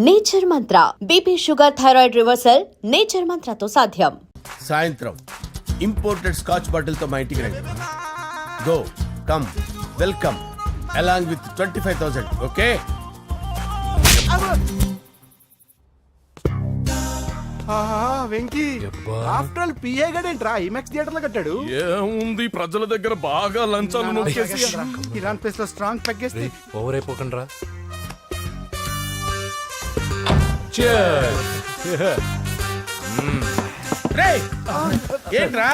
Nature Mantra BP sugar thyroid reversal nature మంత్రతో సాధ్యం. సాయంత్రం ఇంపోర్టెడ్ స్కాచ్ బాటిల్ తో మా ఇంటికి రండి. Go come welcome along with 25,000. Okay Venky after all PA గడేంట్రా ఇమెక్స్ థియేటర్ లో కట్టాడు. ఏముంది ప్రజల దగ్గర బాగా లంచాలు నొక్కేసి ఇరాన్ ప్లేస్ లో స్ట్రాంగ్ తగ్గేస్తే ఓవర్ అయిపోకండి రా. రేయ్ ఏంట్రా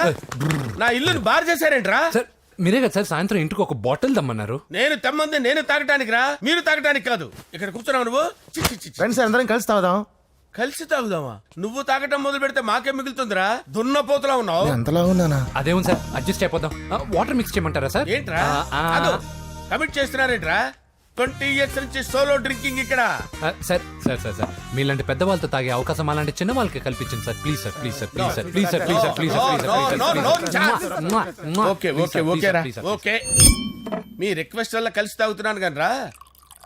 నా ఇల్లుని బార్ చేశారేంట్రా? సార్ మీరే కదా సార్ సాయంత్రం ఇంటికి ఒక బాటిల్ దమ్మన్నారు. నేను తెమ్మంది నేను తాగటానికి రా, మీరు తాగటానికి కాదు. ఇక్కడ కూర్చున్నావు నువ్వు. చి, చి, చి, చి. ఫ్రెండ్స్ అందరం కలిసి తాగుదాం. కలిసి తాగుదామా? నువ్వు తాగటం మొదలు పెడితే మాకే మిగులుతుందిరా. దున్నపోతులా ఉన్నావు. ఎంతలా ఉన్నానా? అదేం సార్ అడ్జస్ట్ అయిపోదాం. వాటర్ మిక్స్ చేయమంటారా సార్? ఏంట్రా కమిట్ చేస్తున్నారేంట్రా? 20 years నుంచి సోలో డ్రింకింగ్ ఇక్కడ. సార్ సార్ సార్ సార్ మీలాంటి పెద్ద వాళ్ళతో తాగే అవకాశం అలాంటి చిన్న వాళ్ళకి కల్పించండి sir. Please sir please sir please sir please sir please sir please sir okay okay okay రా ఓకే. మీ రిక్వెస్ట్ వల్ల కలిసి తాగుతున్నాను కానీ రా,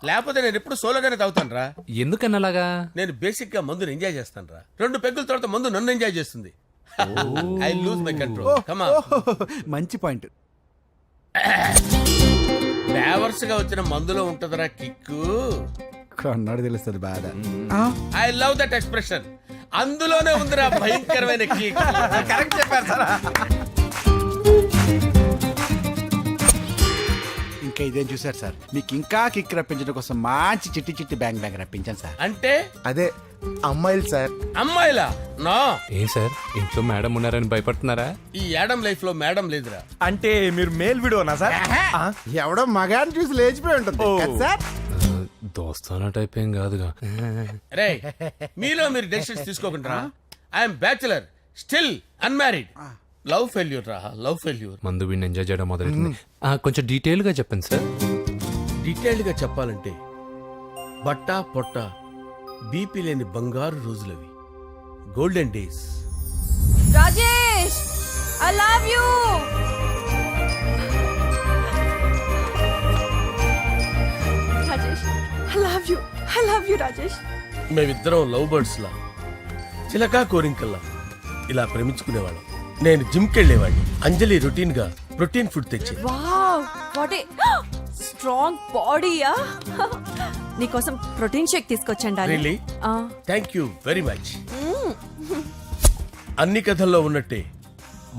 లేకపోతే నేను ఎప్పుడు సోలోగానే తాగుతాను రా. ఎందుకన్నా అలాగా? నేను బేసిక్ గా మందుని ఎంజాయ్ చేస్తాను రా. 2 పెగ్గుల తర్వాత మందు నన్ను ఎంజాయ్ చేస్తుంది. I lose my control. Come on. మంచి పాయింట్. ఫ్లేవర్స్ గా వచ్చిన మందులో ఉంటదరా కిక్కు. కన్నాడు తెలుస్తుంది బాధ. I love that expression. అందులోనే ఉందిరా భయంకరమైన కిక్. కరెక్ట్ చెప్పారు సార్. ఇంకా ఇదేం చూసారు సార్, మీకు ఇంకా కిక్ రప్పించడం కోసం మంచి చిట్టి చిట్టి బ్యాంగ్ బ్యాంగ్ రప్పించాను సార్. అంటే అదే అమ్మాయిలు సార్. అమ్మాయిలా? నో. ఏం సార్ ఇంట్లో మేడం ఉన్నారని భయపడుతున్నారా? ఈ యాడమ్ లైఫ్ లో మేడం లేదురా. అంటే మీరు మేల్ వీడియోనా సార్? ఎవడో మగాన్ని చూసి లేచిపోయి ఉంటుంది కదా సార్. దోస్తానా టైప్ ఏం కాదుగా. రే మీలో మీరు డెసిషన్స్ తీసుకోకుండా. I'm bachelor still unmarried. Love failure రా, లవ్ ఫెయిల్యూర్. మందు వీడిని ఎంజాయ్ చేయడం మొదలైంది. కొంచెం డీటెయిల్ గా చెప్పండి సార్. డీటెయిల్డ్ గా చెప్పాలంటే బట్టా పొట్ట బీపీ లేని బంగారు రోజులవి, golden days. Rajesh I love you. Rajesh I love you. I love you Rajesh. మేమిద్దరం లవ్ బర్డ్స్ లా, చిలకా కోరింకల్లా ఇలా ప్రేమించుకునేవాళ్ళం. నేను జిమ్ కెళ్ళేవాడిని. అంజలి రొటీన్ గా ప్రోటీన్ ఫుడ్ తెచ్చి. వావ్ వాట్ ఏ స్ట్రాంగ్ బాడీయా. నీకోసం ప్రోటీన్ షేక్ తీసుకొచ్చండి. Really? Thank you very much. అన్ని కథల్లో ఉన్నట్టే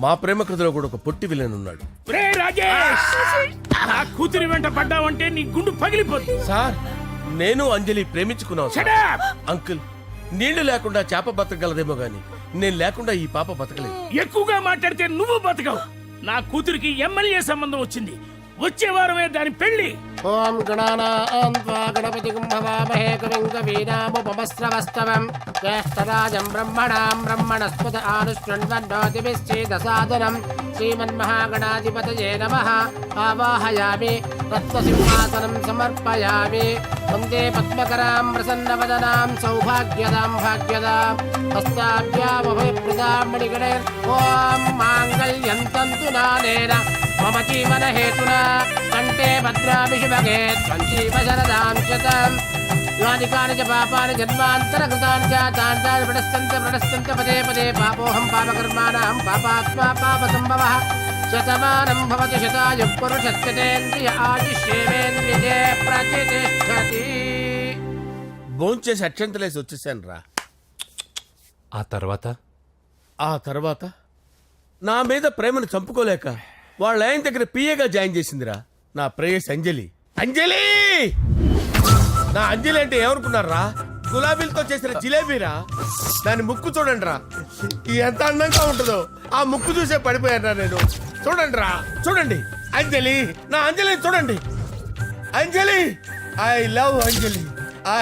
మా ప్రేమ కథలో కూడా ఒక పొట్టి విలన్ ఉన్నాడు. కూతురి వెంట పడ్డావంటే నీ గుండు పగిలిపోతుంది. సార్ నేను అంజలి ప్రేమించుకున్నాను సార్. అంకుల్ నీళ్లు లేకుండా చేప బతకగలదేమో గాని నేను లేకుండా ఈ పాప బతకలేదు. ఎక్కువగా మాట్లాడితే నువ్వు బతకవు. నా కూతురికి ఎమ్మెల్యే సంబంధం వచ్చింది. వచ్చే వారమే దాని పెళ్లి. ఓం గణానాం త్వా గణపతిం భవామహే కవిం కవీనాముపమస్రవస్తవం జ్యేష్ఠరాజం బ్రహ్మణాం బ్రహ్మణస్పద ఆనుష్ణ్వన్నోతిభిశ్చేదసాదనం శ్రీమన్మహాగణాధిపతయే నమః. ఆవాహయామి రత్నసింహాసనం సమర్పయామి. వందే పద్మకరాం ప్రసన్నవదనాం సౌభాగ్యదాం భాగ్యదాం హస్తాభ్యామభయప్రదాం మణిగణే. ఓం మాంగళ్యం తంతు నానేన మమ జీవన హేతునా కంటే భద్రామి శుభగే త్వం జీవ శరదాం శతం. యాని కాని చ పాపాని జన్మాంతరకృతాని చ తాని తాని ప్రణశ్యంత పదే పదే పాపోహం పాపకర్మాణం పాపాత్మా పాపసంభవః. శతమానం భవతి శతాయుః పురుషస్యతేంద్రియ ఆయుష్యేవేంద్రియే ప్రతిష్ఠతి. భోంచేసి అక్షంతలేసి వచ్చేసాను రా. ఆ తర్వాత నా మీద ప్రేమను చంపుకోలేక వాళ్ళ ఆయన దగ్గర పిఏగా జాయిన్ చేసిందిరా నా ప్రేయస్ అంజలి. అంజలి నా అంజలి అంటే ఏమనుకున్నారా? గులాబీలతో చేసిన జిలేబీరా. దాని ముక్కు చూడండి రా, ఎంత అందంగా ఉంటుందో. ఆ ముక్కు చూసే పడిపోయారా నేను. చూడండి రా, చూడండి అంజలి, నా అంజలి చూడండి. Anjali I love Anjali, I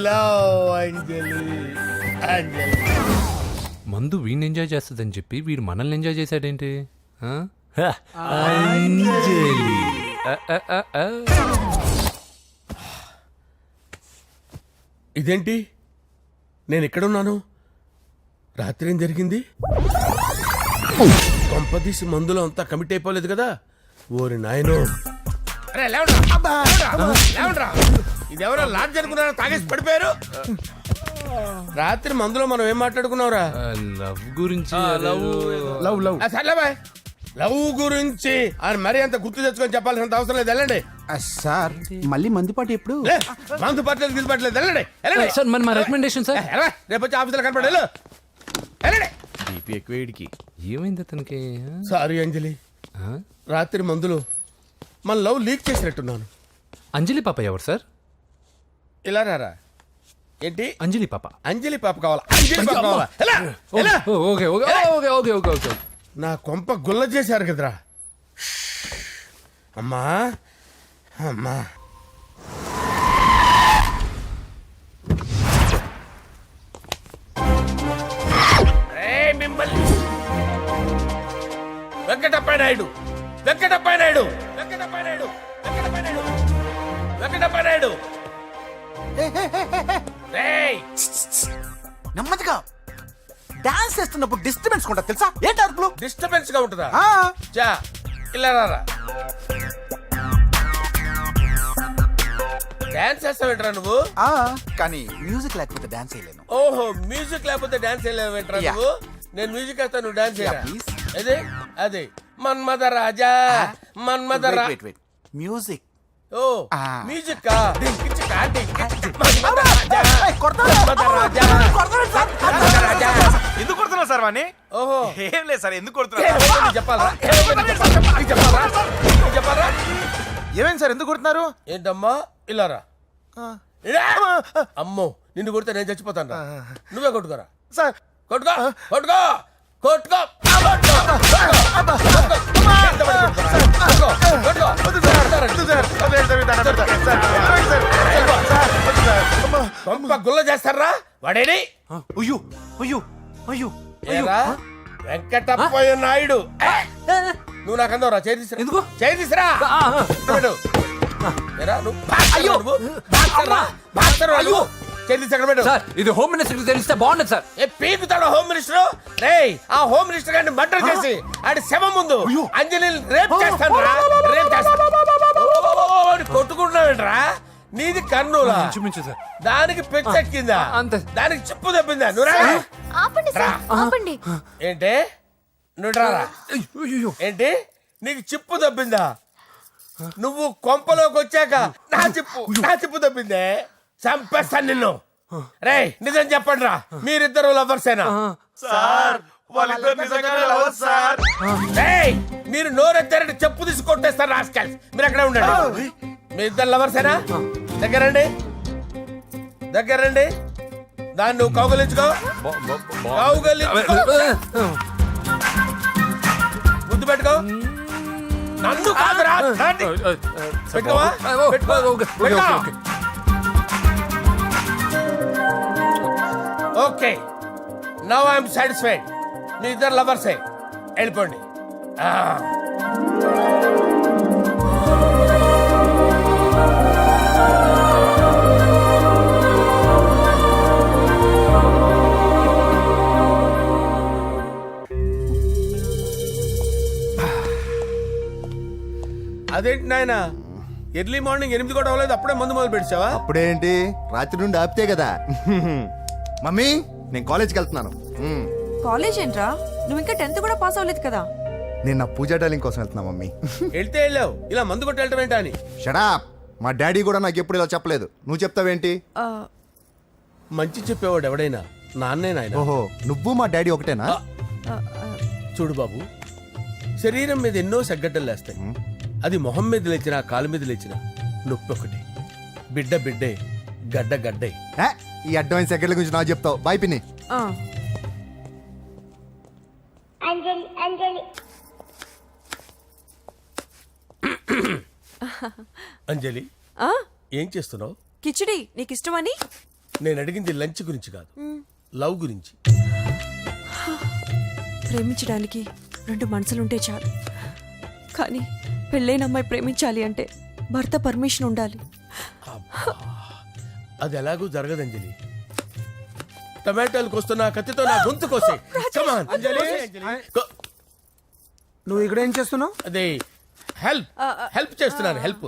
love Anjali. Anjali మందు వీడిని ఎంజాయ్ చేస్తుందని చెప్పి వీడు మనల్ని ఎంజాయ్ చేశాడేంటి? ఇదేంటి నేను ఎక్కడున్నాను? రాత్రి ఏం జరిగింది? కొంపదీసి మందులో అంతా కమిట్ అయిపోలేదు కదా? ఓరి నాయనో. అరే లేవండ్రా, లేవండ్రా. ఇది ఎవరో లాడ్జ్ అనుకున్నారా? తాగేసి పడిపోయారు. రాత్రి మందులో మనం ఏం మాట్లాడుకున్నావురా? లవ్ గురించి లవ్ లవ్ సర్లే బాయ్, లవ్ గురించి అని మరీ అంత గుర్తు తెచ్చుకొని చెప్పాల్సినంత అవసరం లేదు. వెళ్ళండి. సార్ మళ్ళీ మందుపాటి ఎప్పుడు? లే, మందు పట్టలేదు గిల్లు పట్టలేదు. వెళ్ళండి వెళ్ళండి. సార్ మరి మా రికమెండేషన్ సార్. ఎలా? రేపు వచ్చి ఆఫీసులో కనపడి వెళ్ళు. వెళ్ళండి. ఏమైంది అతనికి సారీ అంజలి, రాత్రి మందులో మన లవ్ లీక్ చేసినట్టున్నాను. అంజలి పాప ఎవరు సార్? ఇలా రారా. ఏంటి? అంజలి పాప. అంజలి పాప కావాలా? అంజలి పాప కావాలా? ఎలా? ఎలా? Okay okay okay okay okay okay. నా కొంప గుల్ల చేశారు కదరా. అమ్మా అమ్మా, వెంకటప్ప నాయుడు, వెంకటప్ప నాయుడు, వెంకటప్ప నాయుడు, వెంకటప్ప నాయుడు, వెంకటప్ప నాయుడు. రేయ్, నెమ్మదిగా డాన్స్ చేస్తున్నప్పుడు డిస్టర్బెన్స్ కొంటా తెలుసా? ఏంటి అరుపులు? డిస్టర్బెన్స్ గా ఉంటుందా? ఆ, చా, ఇలా రారా. డాన్స్ చేస్తావేంట్రా నువ్వు? ఆ, కానీ మ్యూజిక్ లేకపోతే డాన్స్ చేయలేను. ఓహో, మ్యూజిక్ లేకపోతే డాన్స్ చేయలేవేంట్రా Yeah. నువ్వు? నేను మ్యూజిక్ వేస్తా, నువ్వు డాన్స్ చేయరా? Yeah, please. అదే అదే మన్మద రాజా, మన్మద రా. Wait wait music. ఓ Ah. మ్యూజిక్ కా డింకిచ్ కా డింకిచ్. మన్మద రాజా, మన్మద రాజా, మన్మద రాజా. ఎందుకు కొడుతున్నారు సార్ వాణ్ణి? ఓహో, ఏం లేదు సార్, ఎందుకు ఏ, కొడుతున్నారు? నీకు చెప్పాలా? ఏ, నీకు చెప్పాలా? నీకు చెప్పాలా? ఏమైంది సార్, ఎందుకు కొడుతున్నారు? ఏంటమ్మా ఇలా రా. అమ్మో, నిన్ను కొడితే నేను చచ్చిపోతాను రా. నువ్వే కొట్టుకోరా. సార్ కొట్టుకో కొట్టుకో కొట్టుకో కొంప గుల్ల చేస్తారా వాడేడి? అయ్యో అయ్యో అయ్యో ఏరా వెంకటప్పయ్య నాయుడు. నువ్వు నాకు అందవరా? చేయి తీసురా. ఎందుకు? చేయి తీసురా. పెట్టు. ఏరా నువ్వు అయ్యో చేయి తీసి అక్కడ పెట్టు. సార్ ఇది హోమ్ మినిస్టర్ తెలిస్తే బాగుండదు సార్. ఏ పీకుతాడు హోమ్ మినిస్టర్? రేయ్, ఆ హోమ్ మినిస్టర్ గారిని మర్డర్ చేసి ఆడి శవం ముందు అంజలి రేప్ చేస్తాను రా. రేప్ చేస్తాను. కొట్టుకుంటున్నావేంట్రా? నీది కర్నూలా? ఇంచుమించు సార్. దానికి పెచ్చెక్కిందా? అంతే. దానికి చిప్పు తప్పిందా? నువ్వు రా. ఆపండి సార్, ఆపండి. ఏంటి? నువ్వు రారా. అయ్యో ఏంటి? నీకు చిప్పు తప్పిందా? నువ్వు కొంపలోకి వచ్చాక నా చిప్పు తప్పిందే. చంపేస్తాను నిన్ను. రేయ్, నిజం చెప్పండి రా, మీరిద్దరు లవర్సేనా? సార్ వాళ్ళిద్దరు నిజంగానే లవర్స్ సార్. రేయ్, మీరు నోరెత్తారంటే చెప్పు తీసి కొట్టేస్తారు రాస్కల్స్. మీరు అక్కడే ఉండండి. మీ ఇద్దరు లవర్సేనా? దగ్గరండి, దగ్గరండి. దాన్ని నువ్వు కౌగలించుకో, కౌగలించుకో, ముద్దు పెట్టుకో. నన్ను కాదురా, దాన్ని. పెట్టుకోవా? పెట్టుకో. Okay, now I'm satisfied. మీ ఇద్దరు లవర్సే, వెళ్ళిపోండి. అదేంటి నాయన, ఎర్లీ మార్నింగ్ 8 కూడా అవ్వలేదు, అప్పుడే మందు మొదలు పెడిచావా? అప్పుడేంటి, రాత్రి నుండి ఆపితే కదా. మమ్మీ, నేను కాలేజ్కి వెళ్తున్నాను. కాలేజ్ ఏంట్రా? నువ్వు ఇంకా 10th కూడా పాస్ అవ్వలేదు కదా. నేను నా పూజా డాలింగ్ కోసం వెళ్తున్నా మమ్మీ. వెళ్తే వెళ్ళావు, ఇలా మందు కొట్టి వెళ్ళటం ఏంటా అని. షడా, మా డాడీ కూడా నాకు ఎప్పుడు ఇలా చెప్పలేదు. నువ్వు చెప్తావేంటి? ఆ, మంచి చెప్పేవాడు ఎవడైనా నాన్నే నాయన. ఓహో, నువ్వు మా డాడీ ఒకటేనా? ఆ, ఆ, చూడు బాబు, శరీరం మీద ఎన్నో సగ్గడ్డలు లేస్తాయి. అది మొహం మీద లేచినా కాలు మీద లేచినా నొప్పి ఒకటి. బిడ్డ బిడ్డే, గడ్డ గడ్డే. ఏ, ఈ అడ్వాన్స్ సెకండ్ల గురించి నాకు చెప్తావు. బాయ్ పిన్ని. ఆ. అంజలి, ఆ? ఏం చేస్తున్నావు? కిచిడి నీకు ఇష్టమని. నేను అడిగింది లంచ్ గురించి కాదు, లవ్ గురించి. ప్రేమించడానికి 2 మనసులుంటే చాలు, కానీ పెళ్ళైన అమ్మాయి ప్రేమించాలి అంటే భర్త పర్మిషన్ ఉండాలి. అది ఎలాగూ జరగదు అంజలి. టమాటాలు కోస్తున్నా కత్తితో నా గొంతు కోసే. Come on, అంజలి. నువ్వు ఇక్కడ ఏం చేస్తున్నావు? అదే హెల్ప్ చేస్తున్నాను, హెల్ప్.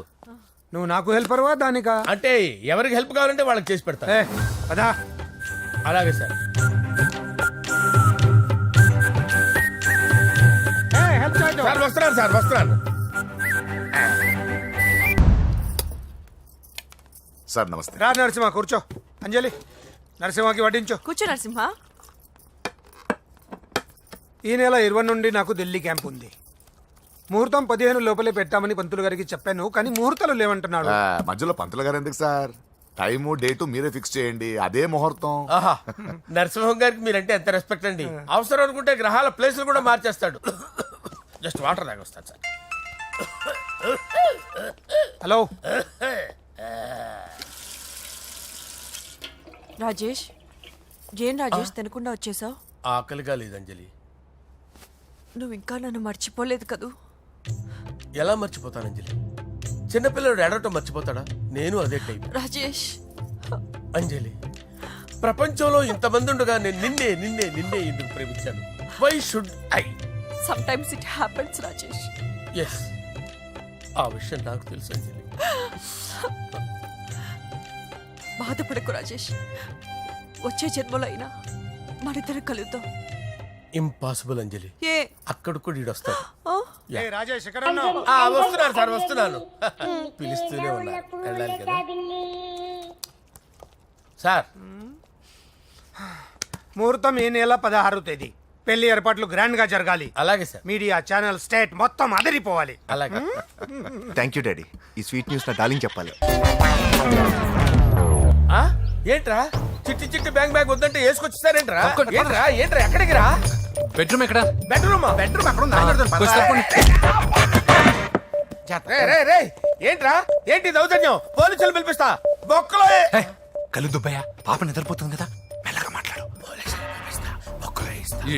నువ్వు నాకు హెల్పర్వా దానికా? అంటే ఎవరికి హెల్ప్ కావాలంటే వాళ్ళకి చేసి పెడతా. పదా. అలాగే సార్. సార్ వస్తున్నాను సార్, వస్తున్నాను. సార్ నమస్తే. రా నరసింహ, కూర్చో. అంజలి, నరసింహకి వడ్డించు. కూర్చో నరసింహ. ఈ నెల 20 నుండి నాకు ఢిల్లీ క్యాంప్ ఉంది. ముహూర్తం 15 లోపలే పెట్టామని పంతులు గారికి చెప్పాను, కానీ ముహూర్తాలు లేవంటున్నాడు. మధ్యలో పంతులు గారు ఎందుకు సార్? టైము డేటు మీరే ఫిక్స్ చేయండి, అదే ముహూర్తం. ఆహా, నరసింహం గారికి మీరంటే ఎంత రెస్పెక్ట్ అండి. అవసరం అనుకుంటే గ్రహాల ప్లేసులు కూడా మార్చేస్తాడు. జస్ట్ వాటర్ తాగొస్తాను సార్. హలో రాజేష్, ఏం రాజేష్ తినకుండా వచ్చేసావు? ఆకలిగా లేదు అంజలి. నువ్వు ఇంకా నన్ను మర్చిపోలేదు కదూ? ఎలా మర్చిపోతాను అంజలి? చిన్నపిల్లడు ఏడవటం మర్చిపోతాడా? నేను అదే టైప్. రాజేష్, అంజలి, ప్రపంచంలో ఇంతమంది ఉండగా నేను నిన్నే నిన్నే నిన్నే ఎందుకు ప్రేమించాను? Why should I? Sometimes it happens Rajesh. Yes, ఆ విషయం నాకు తెలుసు అంజలి. బాధపడకు రాజేష్, వచ్చే జన్మలో అయినా మనిద్దరం కలుద్దాం. ఇంపాసిబుల్ అంజలి. ఏ అక్కడ కూడా ఈడు వస్తాడు. ఆ? ఏ రాజేష్, ఎక్కడ ఉన్నావు? వస్తున్నాను సార్, వస్తున్నాను. పిలుస్తూనే ఉన్నారు, వెళ్ళాలి కదా సార్. ముహూర్తం ఈ నెల 16వ తేదీ. పెళ్లి ఏర్పాట్లు గ్రాండ్ గా జరగాలి. అలాగే సార్. మీడియా ఛానల్ స్టేట్ మొత్తం అదిరిపోవాలి. అలాగే. Thank you daddy. ఈ స్వీట్ న్యూస్ నా డార్లింగ్ చెప్పాలి. ఆ? ఏంట్రా చిట్టి చిట్టి బ్యాంక్ బ్యాగ్ వద్దంటే వేసుకొచ్చేసారేంట్రా? ఏంట్రా ఏంట్రా ఎక్కడికి రా? బెడ్రూమ్ ఎక్కడ? బెడ్రూమ్ బెడ్రూమ్ అక్కడ ఉంది, ఆయన అడుగుతాను, పద. రే ఏంట్రా ఏంటి దౌర్జన్యం? పోలీసులు పిలిపిస్తా. బొక్కలో కళ్ళు దుబ్బయ్యా, పాప నిద్రపోతుంది కదా, మెల్లగా మాట్లాడు.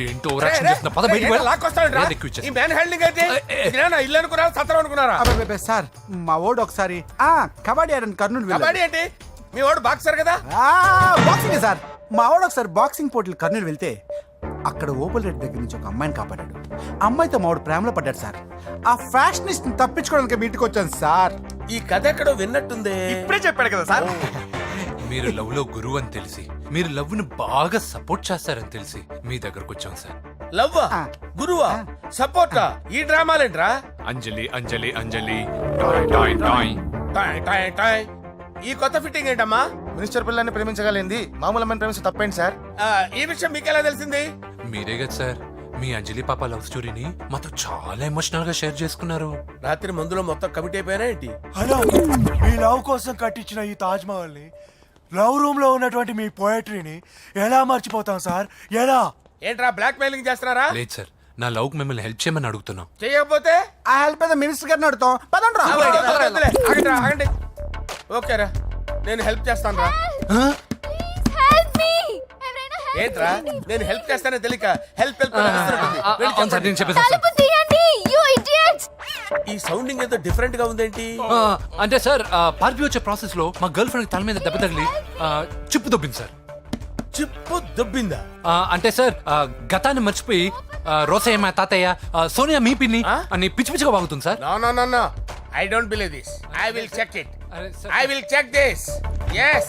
ఏంటో ఓవరాక్షన్ చేస్తున్నా, పద బయటికి వెళ్ళు. లాక్కొస్తాడు. ఏది ఎక్కువ ఇచ్చేసి. ఈ మ్యాన్ హ్యాండింగ్ అయితే ఇదేనా ఇల్లు అనుకున్నారా, సత్రం అనుకున్నారా? అబ్బబ్బబ్బే, సార్ మా ఓడు ఒకసారి కబడ్డీ ఆడని కర్నూలు వెళ్ళాడు. కబడ్డీ ఏంటి? మీ వాడు బాక్సర్ కదా? Boxing sir. మా వాడు ఒకసారి బాక్సింగ్ పోటీలు కర్నూలు వెళ్తే అక్కడ ఓపెల్ రెడ్డి దగ్గర నుంచి ఒక అమ్మాయిని కాపాడాడు. అమ్మాయితో మా వాడు ప్రేమలో పడ్డాడు సార్. ఆ ఫ్యాషనిస్ట్ తప్పించుకోవడానికి మీ ఇంటికి వచ్చాను సార్. ఈ కథ ఎక్కడో విన్నట్టుంది. ఇప్పుడే చెప్పాడు కదా సార్. మీరు లవ్ లో గురువు అని తెలిసి, మీరు లవ్ ను బాగా సపోర్ట్ చేస్తారని తెలిసి మీ దగ్గరకు వచ్చాం సార్. లవ్వా, గురువా, సపోర్టా? ఈ డ్రామాలేంట్రా? Anjali Anjali Anjali toy toy toy. Toy toy toy. ఈ కొత్త ఫిట్టింగ్ ఏంటమ్మా? మినిస్టర్ పిల్లని ప్రేమించగలిగింది మామూలు అమ్మని ప్రేమించి తప్పేంటి సార్? ఈ విషయం మీకెలా తెలిసింది? మీరే కదా సార్ మీ అంజలి పాప లవ్ స్టోరీని మాతో చాలా ఎమోషనల్ గా షేర్ చేసుకున్నారు. రాత్రి మందులో మొత్తం కమిట్ అయిపోయినా ఏంటి? హలో, మీ లవ్ కోసం కట్టించిన ఈ తాజ్ మహల్ ని, లవ్ రూమ్ లో ఉన్నటువంటి మీ పోయట్రీని ఎలా మర్చిపోతాం సార్? ఎలా? ఏంట్రా బ్లాక్ మెయిలింగ్ చేస్తున్నారా? లేదు సార్, నా లవ్ కు మిమ్మల్ని హెల్ప్ చేయమని అడుగుతున్నాం. చేయకపోతే ఆ హెల్ప్ అయితే మినిస్టర్ గారిని అడుగుతాం. పదండి రా. వద్దులే, ఆగండి. ఓకేరా, నేను హెల్ప్ చేస్తాను రా. ఏంట్రా నేను హెల్ప్ చేస్తానే తెలియక హెల్ప్ హెల్ప్ అవును సార్, నేను చెప్పేసాను సార్. ఈ సౌండింగ్ ఏదో డిఫరెంట్ గా ఉందేంటి? అంటే సార్ పార్టీ వచ్చే ప్రాసెస్ లో మా గర్ల్ ఫ్రెండ్ తల మీద దెబ్బ తగిలి చిప్పు దొబ్బింది సార్. చిప్పు దొబ్బిందా? అంటే సార్ గతాన్ని మర్చిపోయి రోసయ్య మా తాతయ్య, సోనియా మీ పిన్ని అని పిచ్చి పిచ్చిగా వాగుతుంది sir. No I don't believe this. I will check it. అరే sir. I will check this. yes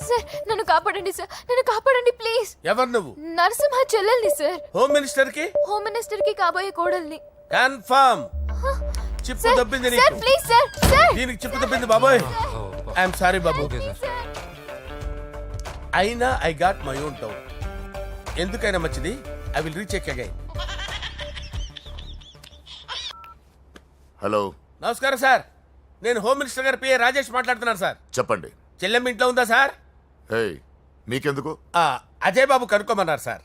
sir, నన్ను కాపాడండి సార్, నన్ను కాపాడండి ప్లీజ్. ఎవరు నువ్వు? నరసింహ చెల్లెల్ని సార్. హోమ్ మినిస్టర్ కి? హోమ్ మినిస్టర్ కి కాబోయే కోడల్ని. కన్ఫర్మ్. చిప్పు సార్, దొబ్బింది సార్ నీకు. Please sir, sir. దీనికి చిప్పు దొబ్బింది బాబోయ్. ఐఎమ్ సారీ బాబు. Okay sir. అయినా I got my own doubt. ఎందుకైనా మంచిది, I will recheck again. Hello, నమస్కారం సార్, నేను హోమ్ మినిస్టర్ గారి పిఏ రాజేష్ మాట్లాడుతున్నాను సార్. చెప్పండి. చెల్లెమ్మ ఇంట్లో ఉందా సార్? హే, మీకెందుకు? అజయ్ బాబు కనుక్కోమన్నారు సార్.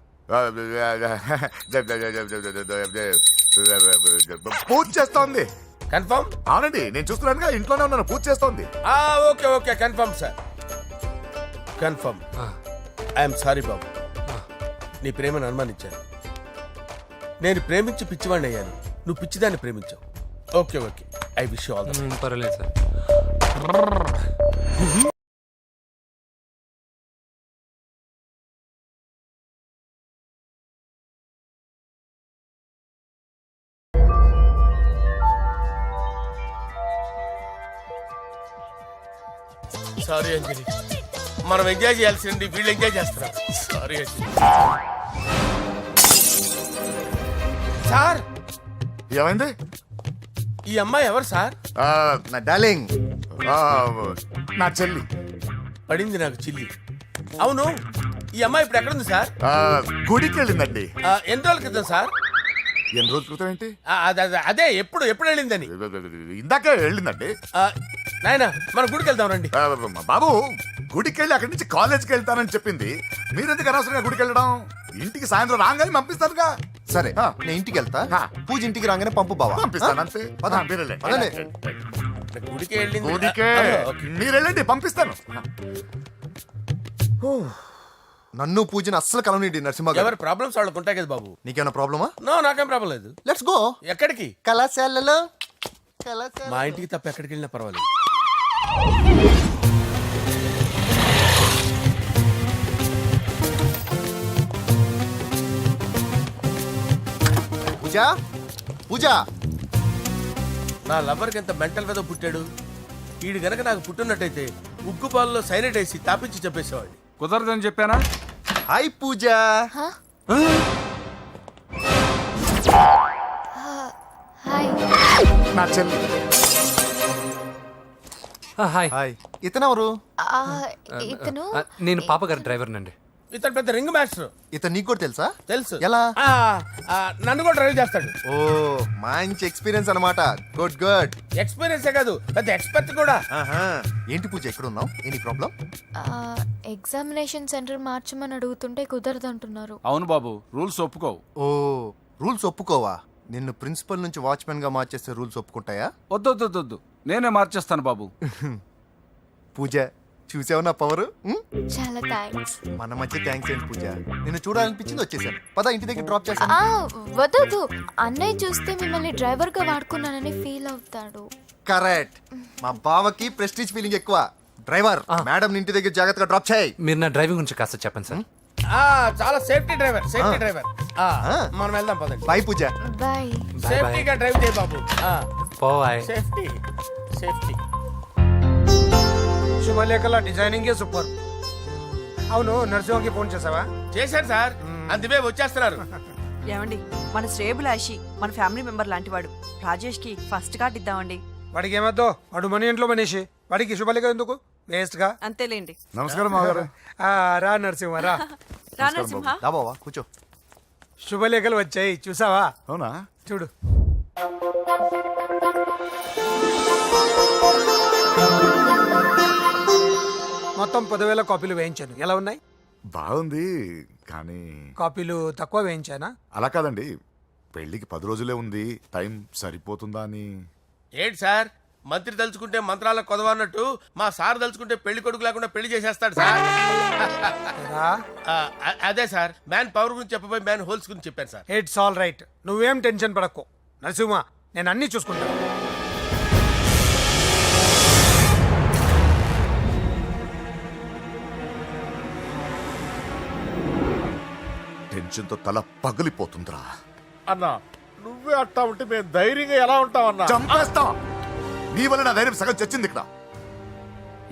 పూజ చేస్తోంది. కన్ఫర్మ్? అవునండి, నేను చూస్తున్నానుగా, ఇంట్లోనే ఉన్నాను, పూజ చేస్తోంది. Okay confirm sir, confirm. I'm sorry బాబు, నీ ప్రేమను అనుమానించాను. నేను ప్రేమించి పిచ్చివాడిని అయ్యాను, నువ్వు పిచ్చిదాన్ని ప్రేమించావు. Okay I wish you all the best. పర్వాలేదు సార్. సారీ అంజలి, మనం ఎంజాయ్ చేయాల్సింది వీళ్ళు ఎంజాయ్ చేస్తున్నారు. సారీ అంజలి. సార్, ఏమైంది? ఈ అమ్మాయి ఎవరు సార్? నా డార్లింగ్. ఆ, నా చెల్లి. పడింది నాకు చిల్లి. అవును, ఈ అమ్మాయి ఇప్పుడు ఎక్కడుంది సార్? గుడికి వెళ్ళిందండి. ఎన్ని రోజుల క్రితం సార్? ఎన్ని రోజుల క్రితం ఏంటి? అదే ఎప్పుడు వెళ్ళిందని. ఇందాకే వెళ్ళిందండి. నాయనా, మన గుడికి వెళ్దాం రండి. బాబు, గుడికి వెళ్ళి అక్కడి నుంచి కాలేజ్కి వెళ్తానని చెప్పింది. మీరెందుకు అనవసరంగా గుడికి వెళ్ళడం? ఇంటికి సాయంత్రం రాగానే పంపిస్తానుగా. సరే నేను ఇంటికి వెళ్తా. పూజ ఇంటికి రాగానే పంపు బావా. పంపిస్తాను అంతే. పదండి. గుడికి వెళ్ళింది. గుడికే మీరు వెళ్ళండి, పంపిస్తాను. నన్ను పూజని అస్సలు కలవనీయండి నరసింహ గారు. ఎవరి ప్రాబ్లమ్స్ వాళ్ళకు ఉంటాయి కదా బాబు. నీకేమైనా ప్రాబ్లమా? నో, నాకేం ప్రాబ్లం లేదు. Let's go. ఎక్కడికి? కళాశాలలో. మా ఇంటికి తప్ప ఎక్కడికి వెళ్ళినా పర్వాలేదు. పూజ, పూజ. నా లవర్కి ఎంత మెంటల్ మీద పుట్టాడు. వీడు గనక నాకు పుట్టినట్టయితే ఉగ్గు పాలలో సైనట్ వేసి తాపించి చెప్పేసేవాడిని. కుదరదని చెప్పానా? హాయ్ పూజ. హాయ్. నా చెల్లి. హాయ్. హాయ్. ఇతనెవరు? ఇతను నేను పాప గారి డ్రైవర్ నండి. ఇతను పెద్ద రింగ్ మాస్టర్. ఇతను నీకు కూడా తెలుసా? తెలుసు. ఎలా? నన్ను కూడా డ్రైవ్ చేస్తాడు. ఓ, మంచి ఎక్స్పీరియన్స్ అన్నమాట. Good good. ఎక్స్పీరియన్సే కాదు, పెద్ద ఎక్స్పర్ట్ కూడా. ఏంటి పూజ ఎక్కడ ఉన్నావు? Any problem? ఎగ్జామినేషన్ సెంటర్ మార్చమని అడుగుతుంటే కుదరదంటున్నారు. అవును బాబు, రూల్స్ ఒప్పుకోవు. ఓ, రూల్స్ ఒప్పుకోవా? నిన్ను ప్రిన్సిపల్ నుంచి వాచ్మెన్ గా మార్చేస్తే రూల్స్ ఒప్పుకుంటాయా? వద్దు, నేనే మార్చేస్తాను బాబు. పూజ, చూసావు నా పవర్? చాలా థ్యాంక్స్. మన మధ్య థ్యాంక్స్ ఏంటి పూజ? నిన్ను చూడాలనిపించింది వచ్చేసాను. పద ఇంటి దగ్గర డ్రాప్ చేస్తాను. వద్దు, అన్నయ్య చూస్తే మిమ్మల్ని డ్రైవర్ గా వాడుకున్నానని ఫీల్ అవుతాడు. కరెక్ట్. మా బావకి ప్రెస్టీజ్ ఫీలింగ్ ఎక్కువ. డ్రైవర్, మేడం ఇంటి దగ్గర జాగ్రత్తగా డ్రాప్ చేయి. మీరు నా డ్రైవింగ్ గురించి కాస్త చెప్పండి సార్. చాలా సేఫ్టీ డ్రైవర్. మనం వెళ్దాం పదండి. బాయ్ పూజ. బాయ్. సేఫ్టీగా డ్రైవ్ చేయ బాబు. పోవాయ్. సేఫ్టీ. శుభలేఖల డిజైనింగే సూపర్. అవును, నరసింహకి ఫోన్ చేసావా? చేశాను సార్, అందువే వచ్చేస్తున్నారు. ఏమండి, మన శ్రేయబులాషి మన ఫ్యామిలీ మెంబర్ లాంటి వాడు. రాజేష్ కి ఫస్ట్ కార్డ్ ఇద్దామండి. వాడికి ఏమద్దో, వాడు మన ఇంట్లో మనిషి. వాడికి శుభలేఖ ఎందుకు? వేస్ట్ గా. అంతేలేండి. నమస్కారం మాగారు. రా నరసింహ, రా. రా నరసింహ. దా బావా, కూర్చో. శుభలేఖలు వచ్చాయి, చూసావా? అవునా? చూడు. మొత్తం 10,000 కాపీలు వేయించాను. ఎలా ఉన్నాయి? బాగుంది, కానీ కాపీలు తక్కువ వేయించానా? అలా కాదండి, పెళ్లికి 10 రోజులే ఉంది. టైం సరిపోతుందా అని. ఏంటి సార్, మంత్రి తలుచుకుంటే మంత్రాలకు కొదవన్నట్టు మా సార్ తలుచుకుంటే పెళ్లి కొడుకు లేకుండా పెళ్లి చేసేస్తాడు సార్. అదే సార్, మ్యాన్ పవర్ గురించి చెప్పబోయి మ్యాన్ హోల్స్ గురించి చెప్పాను సార్. It's all right. నువ్వేం టెన్షన్ పడకు నరసింహ, నేను అన్ని చూసుకుంటాను. టెన్షన్తో తల పగిలిపోతుందిరా. అన్నా, నువ్వే అట్టా ఉంటే మేము ధైర్యంగా ఎలా ఉంటాం అన్నా? చంపేస్తా. నీ వల్ల నా ధైర్యం సగం చచ్చింది ఇక్కడ.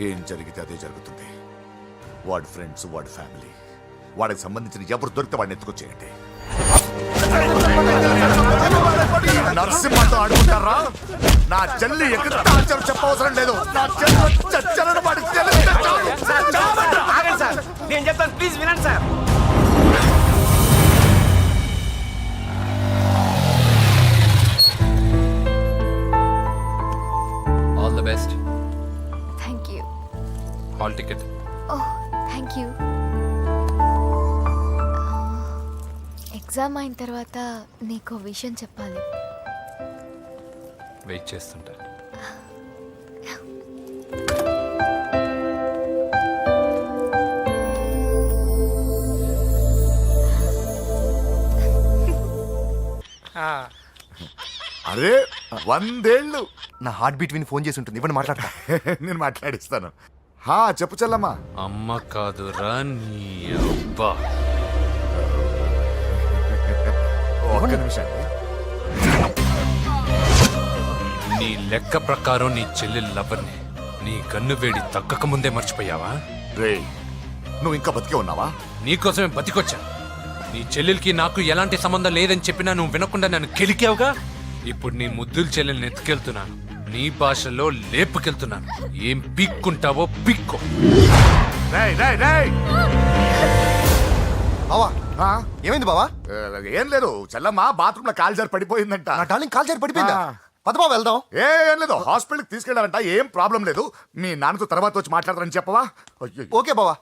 ఏం జరిగితే అదే జరుగుతుంది. వాడి ఫ్రెండ్స్, వాడి ఫ్యామిలీ, వాడికి సంబంధించిన ఎవరు దొరికితే వాడిని ఎత్తుకొచ్చేయండి. నరసింహతో అడుగుతారా? నా చెల్లి ఎక్కడ చెప్పవసరం లేదు. నా చెల్లి చచ్చలను వాడికి నేను చెప్తాను, ప్లీజ్ వినండి sir. All the best. Thank you. Hall ticket. Oh, thank you. Exam అయిన తర్వాత నీకు విషయం చెప్పాలి. వెయిట్ చేస్తుంటా. అరే 100 ఏళ్ళు. నా హార్ట్ బీట్ విని ఫోన్ చేసి ఉంటుంది. ఇవ్వండి మాట్లాడతా. నేను మాట్లాడిస్తాను. చెప్పు చెల్లమ్మా. అమ్మ కాదురా నీ అబ్బా. ఒక్క నిమిషం. నీ లెక్క ప్రకారం నీ చెల్లి లవర్ని నీ కన్ను వేడి తగ్గక ముందే మర్చిపోయావా? రే నువ్వు ఇంకా బతికే ఉన్నావా? నీకోసమే బతికొచ్చా. నీ చెల్లెలకి నాకు ఎలాంటి సంబంధం లేదని చెప్పినా నువ్వు వినకుండా నన్ను కెలికావుగా. ఇప్పుడు నీ ముద్దుల చెల్లెల్ని ఎత్తుకెళ్తున్నాను, నీ భాషలో లేపుకెళ్తున్నాను. ఏం పీక్కుంటావో పీక్కో. రేయ్ రేయ్ రేయ్ బావా ఆ? ఏమైంది బావా? ఏం లేదు చెల్లమ్మ బాత్రూమ్ లో కాలు జారి పడిపోయిందంట. నా డార్లింగ్ కాల్ చేరి పడిపోయిందా? పద బావ వెళ్దాం. ఏం లేదు హాస్పిటల్కి తీసుకెళ్ళారంట. ఏం ప్రాబ్లం లేదు. మీ నాన్నతో తర్వాత వచ్చి మాట్లాడతారని చెప్పవా? అయ్యో. ఓకే బావా